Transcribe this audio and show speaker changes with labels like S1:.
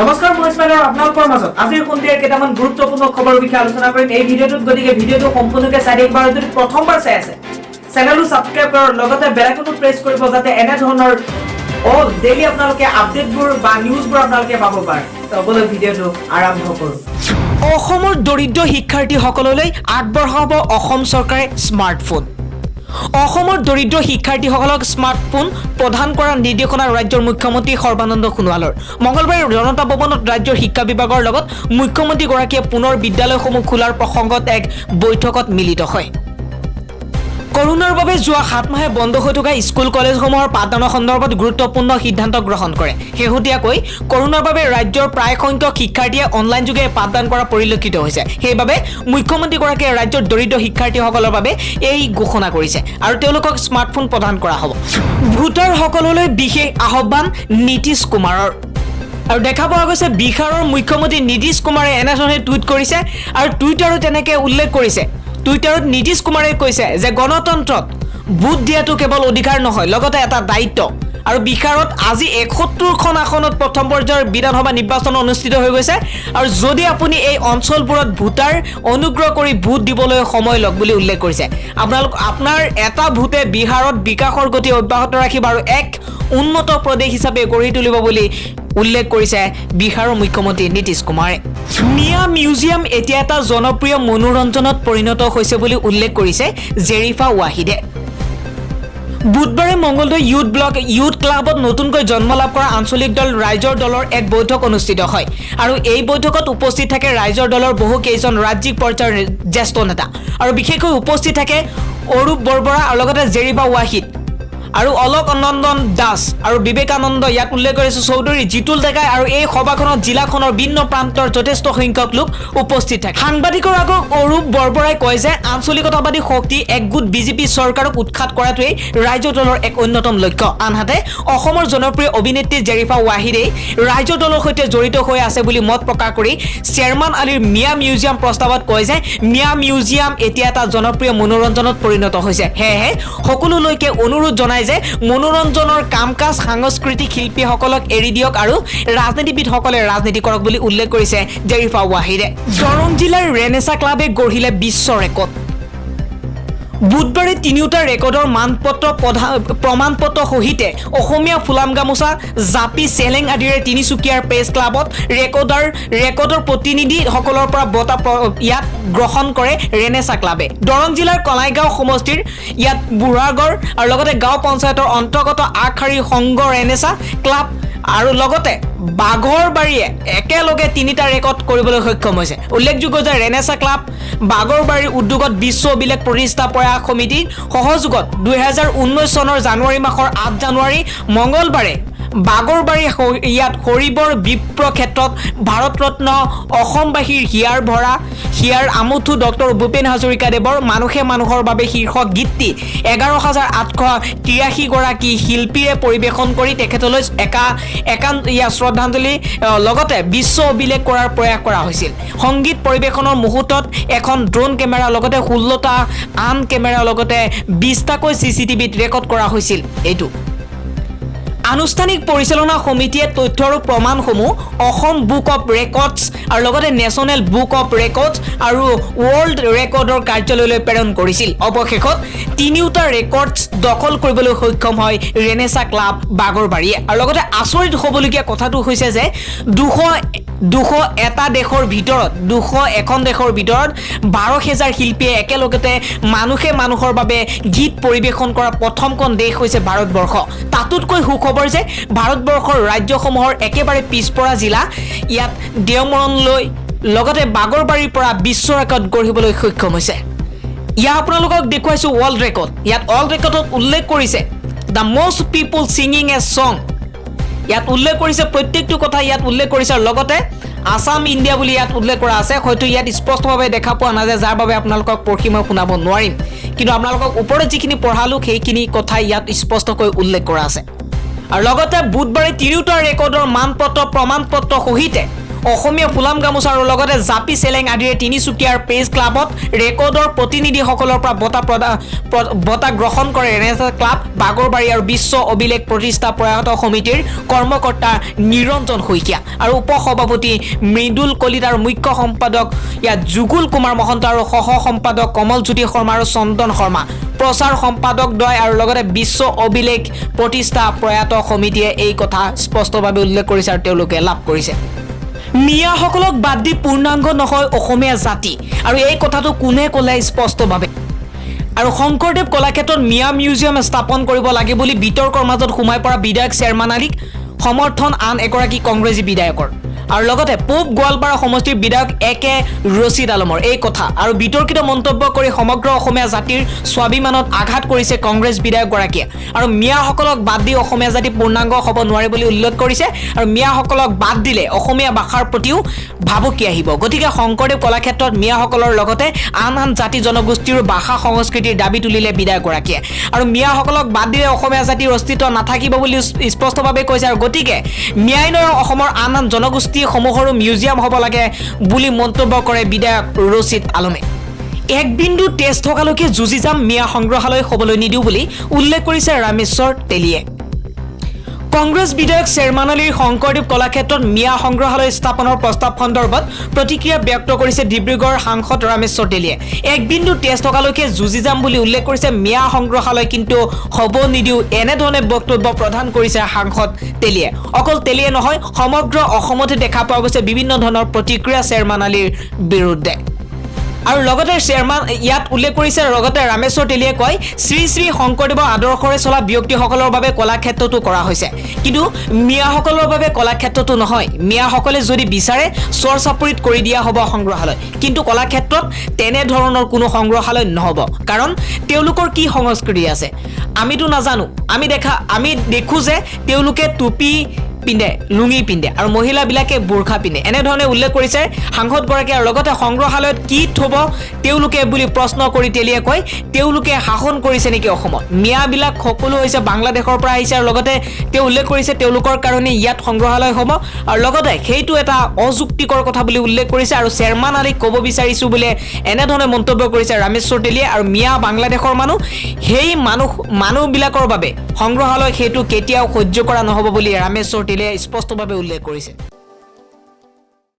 S1: নমস্কাৰ মই স্মাইলৰ আপোনালোকৰ মাজত আজিৰ সন্ধিয়াৰ কেইটামান গুৰুত্বপূৰ্ণ খবৰৰ বিষয়ে আলোচনা কৰিম এই ভিডিঅ'টোত গতিকে ভিডিঅ'টো সম্পূৰ্ণকৈ চাই থাকিব আৰু যদি প্ৰথমবাৰ চাই আছে চেনেলটো সাবস্ক্ৰাইব কৰক লগতে বেল আইকনটো প্ৰেছ কৰিব যাতে এনে ধৰণৰ অল ডেইলি আপোনালোকে আপডেটবোৰ বা নিউজবোৰ আপোনালোকে পাব পাৰে তবলৈ ভিডিঅ'টো আৰম্ভ কৰোঁ
S2: অসমৰ দৰিদ্ৰ শিক্ষাৰ্থীসকললৈ আগবঢ়াব অসম চৰকাৰে স্মাৰ্টফোন অসমৰ দৰিদ্ৰ শিক্ষাৰ্থীসকলক স্মাৰ্টফোন প্ৰদান কৰাৰ নিৰ্দেশনা ৰাজ্যৰ মুখ্যমন্ত্ৰী সৰ্বানন্দ সোণোৱালৰ মঙলবাৰে জনতা ভৱনত ৰাজ্যৰ শিক্ষা বিভাগৰ লগত মুখ্যমন্ত্ৰীগৰাকীয়ে পুনৰ বিদ্যালয়সমূহ খোলাৰ প্ৰসংগত এক বৈঠকত মিলিত হয় কৰোনাৰ বাবে যোৱা 7 মাহে বন্ধ হৈ থকা স্কুল কলেজসমূহৰ পাঠদানৰ সন্দৰ্ভত গুৰুত্বপূৰ্ণ সিদ্ধান্ত গ্ৰহণ কৰে শেহতীয়াকৈ কৰোনাৰ বাবে ৰাজ্যৰ প্ৰায় সংখ্যক শিক্ষাৰ্থীয়ে অনলাইন যোগে পাঠদান কৰা পৰিলক্ষিত হৈছে সেইবাবে মুখ্যমন্ত্ৰীগৰাকীয়ে ৰাজ্যৰ দৰিদ্ৰ শিক্ষাৰ্থীসকলৰ বাবে এই ঘোষণা কৰিছে আৰু তেওঁলোকক স্মাৰ্টফোন প্ৰদান কৰা হ'ব ভোটাৰসকললৈ বিশেষ আহ্বান নীতিশ কুমাৰৰ আৰু দেখা পোৱা গৈছে বিহাৰৰ মুখ্যমন্ত্ৰী নীতিশ কুমাৰে এনেধৰণে টুইট কৰিছে আৰু টুইটাৰত তেনেকৈ উল্লেখ কৰিছে টুইটাৰত নীতিশ কুমাৰে কৈছে যে গণতন্ত্ৰত ভোট দিয়াটো কেৱল অধিকাৰ নহয় লগতে এটা দায়িত্ব আৰু বিহাৰত আজি 71খন আসনত প্ৰথম পৰ্যায়ৰ বিধানসভা নিৰ্বাচন অনুষ্ঠিত হৈ গৈছে আৰু যদি আপুনি এই অঞ্চলবোৰত ভোটাৰ অনুগ্ৰহ কৰি ভোট দিবলৈ সময় লওক বুলি উল্লেখ কৰিছে আপোনাৰ এটা ভোটে বিহাৰত বিকাশৰ গতি অব্যাহত ৰাখিব আৰু এক উন্নত প্ৰদেশ হিচাপে গঢ়ি তুলিব বুলি উল্লেখ কৰিছে বিহাৰৰ মুখ্যমন্ত্ৰী নীতিশ কুমাৰে মিয়া মিউজিয়াম এতিয়া এটা জনপ্ৰিয় মনোৰঞ্জনত পৰিণত হৈছে বুলি উল্লেখ কৰিছে জেৰিফা ৱাহিদে বুধবাৰে মংগলদৈ ইউথ ক্লাবত নতুনকৈ জন্ম লাভ কৰা আঞ্চলিক দল ৰাইজৰ দলৰ এক বৈঠক অনুষ্ঠিত হয় আৰু এই বৈঠকত উপস্থিত থাকে ৰাইজৰ দলৰ বহু কেইজন ৰাজ্যিক পৰ্যায়ৰ জ্যেষ্ঠ নেতা আৰু বিশেষকৈ উপস্থিত থাকে অৰূপ বৰবৰা আৰু লগতে জেৰিফা ৱাহিদ আৰু অলোক নন্দন দাস আৰু বিবেকানন্দ ইয়াত উল্লেখ কৰিছে চৌধুৰী জিতুল ডেকাই আৰু এই সভাখনত জিলাখনৰ ভিন্ন প্ৰান্তৰ যথেষ্ট সংখ্যক লোক উপস্থিত থাকে সাংবাদিকৰ আগত অৰূপ বৰবৰাই কয় যে আঞ্চলিকতাবাদী শক্তি একগোট বিজেপি চৰকাৰক উৎখাত কৰাটোৱেই ৰাইজৰ দলৰ এক অন্যতম লক্ষ্য আনহাতে অসমৰ জনপ্ৰিয় অভিনেত্ৰী জেৰিফা ৱাহিদে ৰাইজৰ দলৰ সৈতে জড়িত হৈ আছে বুলি মত প্ৰকাশ কৰি চেয়াৰমান আলীৰ মিয়া মিউজিয়াম প্ৰস্তাৱত কয় যে মিয়া মিউজিয়াম এতিয়া এটা জনপ্ৰিয় মনোৰঞ্জনত পৰিণত হৈছে সেয়েহে সকলোলৈকে অনুৰোধ জনাই যে মনোৰঞ্জনৰ কাম-কাজ সাংস্কৃতিক শিল্পীসকলক এৰি দিয়ক আৰু ৰাজনীতিবিদসকলে ৰাজনীতি কৰক বুলি উল্লেখ কৰিছে জেৰিফা ৱাহিদে দৰং জিলাৰ ৰেনেছা ক্লাবে গঢ়িলে বিশ্ব ৰেকৰ্ড বুধবাৰে তিনিওটা ৰেকৰ্ডৰ প্ৰমাণপত্ৰ সহিতে অসমীয়া ফুলাম গামোচা জাপি চেলেং আদিৰে তিনিচুকীয়াৰ প্ৰেছ ক্লাবত ৰেকৰ্ডৰ প্ৰতিনিধিসকলৰ পৰা বঁটা ইয়াত গ্ৰহণ কৰে ৰেনেছা ক্লাবে দৰং জিলাৰ কলাইগাঁও সমষ্টিৰ ইয়াত বুঢ়াগড় আৰু লগতে গাঁও পঞ্চায়তৰ অন্তৰ্গত আগশাৰীৰ সংঘ ৰেনেছা ক্লাব আৰু লগতে বাঘৰবাৰীয়ে একেলগে তিনিটা ৰেকৰ্ড কৰিবলৈ সক্ষম হৈছে উল্লেখযোগ্য যে ৰেনেছা ক্লাব বাঘৰবাৰীৰ উদ্যোগত বিশ্ব অভিলেখ প্ৰতিষ্ঠা প্ৰয়াস সমিতিৰ সহযোগত 2019 চনৰ জানুৱাৰী মাহৰ 8 জানুৱাৰী মঙলবাৰে বাগৰবাৰী ইয়াত হৰিবৰ বিপ্ৰ ক্ষেত্ৰত ভাৰতৰত্ন অসমবাসীৰ হিয়াৰ আমুথু ডক্টৰ ভূপেন হাজৰিকা দেৱৰ মানুহে মানুহৰ বাবে শীৰ্ষক গীতটি 11,883 গৰাকী শিল্পীয়ে পৰিৱেশন কৰি তেখেতলৈ শ্ৰদ্ধাঞ্জলি লগতে বিশ্ব অভিলেখ কৰাৰ প্ৰয়াস কৰা হৈছিল সংগীত পৰিৱেশনৰ মুহূৰ্তত এখন ড্ৰোন কেমেৰা লগতে 16টা আন কেমেৰা লগতে 20টাকৈ CCTVত ৰেকৰ্ড কৰা হৈছিল এইটো আনুষ্ঠানিক পৰিচালনা সমিতিয়ে তথ্য আৰু প্ৰমাণসমূহ অসম বুক অফ ৰেকৰ্ডছ আৰু লগতে নেশ্যনেল বুক অফ ৰেকৰ্ডছ আৰু ৱৰ্ল্ড ৰেকৰ্ডৰ কাৰ্যালয়লৈ প্ৰেৰণ কৰিছিল অৱশেষত তিনিওটা ৰেকৰ্ডছ দখল কৰিবলৈ সক্ষম হয় ৰেনেছা ক্লাব বাগৰবাৰীয়ে আৰু লগতে আচৰিত হ'বলগীয়া কথাটো হৈছে যে 201টা দেশৰ ভিতৰত 201খন দেশৰ ভিতৰত 12,000 শিল্পীয়ে একেলগতে মানুহে মানুহৰ বাবে গীত পৰিৱেশন কৰা প্ৰথমখন দেশ হৈছে ভাৰতবৰ্ষ তাতোতকৈ সুখবৰ যে ভাৰতবৰ্ষৰ ৰাজ্যসমূহৰ একেবাৰে পিছপৰা জিলা ইয়াত দেওমৰণলৈ লগতে বাগৰবাৰীৰ পৰা বিশ্ব ৰেকৰ্ড গঢ়িবলৈ সক্ষম হৈছে ইয়াত আপোনালোকক দেখুৱাইছো ৱৰ্ল্ড ৰেকৰ্ড ইয়াত ৱৰ্ল্ড ৰেকৰ্ডত উল্লেখ কৰিছে the most people singing A song ইয়াত উল্লেখ কৰিছে প্ৰত্যেকটো কথা ইয়াত উল্লেখ কৰিছে আৰু লগতে আসাম ইণ্ডিয়া বুলি ইয়াত উল্লেখ কৰা আছে হয়তো ইয়াত স্পষ্টভাৱে দেখা পোৱা নাযায় যাৰ বাবে আপোনালোকক পঢ়ি মই শুনাব নোৱাৰিম কিন্তু আপোনালোকক ওপৰত যিখিনি পঢ়ালো সেইখিনি কথা ইয়াত স্পষ্টকৈ উল্লেখ কৰা আছে আৰু লগতে বুধবাৰে তিনিওটা ৰেকৰ্ডৰ প্ৰমাণপত্ৰ সহিতে অসমীয়া ফুলাম গামোচা আৰু লগতে জাপি চেলেং আদিৰে তিনিচুকীয়াৰ প্ৰেছ ক্লাবত ৰেকৰ্ডৰ প্ৰতিনিধিসকলৰ পৰা বঁটা গ্ৰহণ কৰে ৰেনেছাঁ ক্লাব বাগৰবাৰী আৰু বিশ্ব অভিলেখ প্ৰতিষ্ঠা প্ৰয়াত সমিতিৰ কৰ্মকৰ্তা নিৰঞ্জন শইকীয়া আৰু উপসভাপতি মৃদুল কলিতা আৰু মুখ্য সম্পাদক যুগুল কুমাৰ মহন্ত আৰু সহ সম্পাদক কমলজ্যোতি শৰ্মা আৰু চন্দন শৰ্মা প্ৰচাৰ সম্পাদকদ্বয় আৰু লগতে বিশ্ব অভিলেখ প্ৰতিষ্ঠা প্ৰয়াত সমিতিয়ে এই কথা স্পষ্টভাৱে উল্লেখ কৰিছে আৰু তেওঁলোকে লাভ কৰিছে মিয়াসকলক বাদ দি পূৰ্ণাংগ নহয় অসমীয়া জাতি আৰু এই কথাটো কোনে ক'লে স্পষ্টভাৱে আৰু শংকৰদেৱ কলাক্ষেত্ৰত মিয়া মিউজিয়াম স্থাপন কৰিব লাগে বুলি বিতৰ্কৰ মাজত সোমাই পৰা বিধায়ক শ্বেৰমান আলীক সমৰ্থন আন এগৰাকী কংগ্ৰেছী বিধায়কৰ আৰু লগতে পূব গোৱালপাৰা সমষ্টিৰ বিধায়ক একে ৰছিদ আলমৰ এই কথা আৰু বিতৰ্কিত মন্তব্য কৰি সমগ্ৰ অসমীয়া জাতিৰ স্বাভিমানত আঘাত কৰিছে কংগ্ৰেছ বিধায়কগৰাকীয়ে আৰু মিয়াসকলক বাদ দি অসমীয়া জাতি পূৰ্ণাংগ হ'ব নোৱাৰে বুলি উল্লেখ কৰিছে আৰু মিয়াসকলক বাদ দিলে অসমীয়া ভাষাৰ প্ৰতিও ভাবুকি আহিব গতিকে শংকৰদেৱ কলাক্ষেত্ৰত মিয়াসকলৰ লগতে আন জাতি জনগোষ্ঠীৰ ভাষা সংস্কৃতিৰ দাবী তুলিলে বিধায়কগৰাকীয়ে আৰু মিয়াসকলক বাদ দিলে অসমীয়া জাতিৰ অস্তিত্ব নাথাকিব বুলি স্পষ্টভাৱে কৈছে আৰু গতিকে মিয়াই নহয় অসমৰ আন জনগোষ্ঠী সমূহৰো মিউজিয়াম হ'ব লাগে বুলি মন্তব্য কৰে বিধায়ক ৰছিদ আলমে এক বিন্দু তেজ থকালৈকে যুঁজি যাম মিয়া সংগ্ৰহালয় হ'বলৈ নিদিওঁ বুলি উল্লেখ কৰিছে ৰামেশ্বৰ তেলীয়ে কংগ্ৰেছ বিধায়ক শ্বেৰমান আলীৰ শংকৰদেৱ কলাক্ষেত্ৰত মিয়া সংগ্ৰহালয় স্থাপনৰ প্ৰস্তাৱ সন্দৰ্ভত প্ৰতিক্ৰিয়া ব্যক্ত কৰিছে ডিব্ৰুগড় সাংসদ ৰামেশ্বৰ তেলীয়ে এক বিন্দু তেজ থকালৈকে যুঁজি যাম বুলি উল্লেখ কৰিছে মিয়া সংগ্ৰহালয় কিন্তু হ'ব নিদিওঁ এনেধৰণে বক্তব্য প্ৰদান কৰিছে সাংসদ তেলীয়ে অকল তেলীয়ে নহয় সমগ্ৰ অসমতে দেখা পোৱা গৈছে বিভিন্ন ধৰণৰ প্ৰতিক্ৰিয়া শ্বেৰমান আলীৰ বিৰুদ্ধে আৰু লগতে শ্বেৰমান ইয়াত উল্লেখ কৰিছে লগতে ৰামেশ্বৰ তেলীয়ে কয় শ্ৰী শ্ৰী শংকৰদেৱৰ আদৰ্শৰে চলা ব্যক্তিসকলৰ বাবে কলাক্ষেত্ৰটো কৰা হৈছে কিন্তু মিয়াসকলৰ বাবে কলাক্ষেত্ৰটো নহয় মিয়াসকলে যদি বিচাৰে চৰ চাপৰিত কৰি দিয়া হ'ব সংগ্ৰহালয় কিন্তু কলাক্ষেত্ৰত তেনেধৰণৰ কোনো সংগ্ৰহালয় নহ'ব কাৰণ তেওঁলোকৰ কি সংস্কৃতি আছে আমিতো নাজানো আমি দেখো যে তেওঁলোকে টুপি পিন্ধে লুঙি পিন্ধে আৰু মহিলাবিলাকে বোৰখা পিন্ধে এনেধৰণে উল্লেখ কৰিছে সাংসদগৰাকীয়ে আৰু লগতে সংগ্ৰহালয়ত কি থ'ব তেওঁলোকে বুলি প্ৰশ্ন কৰি তেলীয়ে কয় তেওঁলোকে শাসন কৰিছে নেকি অসমত মিয়াবিলাক সকলো হৈছে বাংলাদেশৰ পৰা আহিছে আৰু লগতে তেওঁ উল্লেখ কৰিছে তেওঁলোকৰ কাৰণে ইয়াত সংগ্ৰহালয় হ'ব আৰু লগতে সেইটো এটা অযুক্তিকৰ কথা বুলি উল্লেখ কৰিছে আৰু শ্বেৰমান আলীক ক'ব বিচাৰিছোঁ বুলি এনেধৰণে মন্তব্য কৰিছে ৰামেশ্বৰ তেলীয়ে আৰু মিয়া বাংলাদেশৰ মানুহ সেই মানুহবিলাকৰ বাবে সংগ্ৰহালয় সেইটো কেতিয়াও সহ্য কৰা নহ'ব বুলি ৰামেশ্বৰ তেলীয়ে স্পষ্টভাৱে উল্লেখ কৰিছে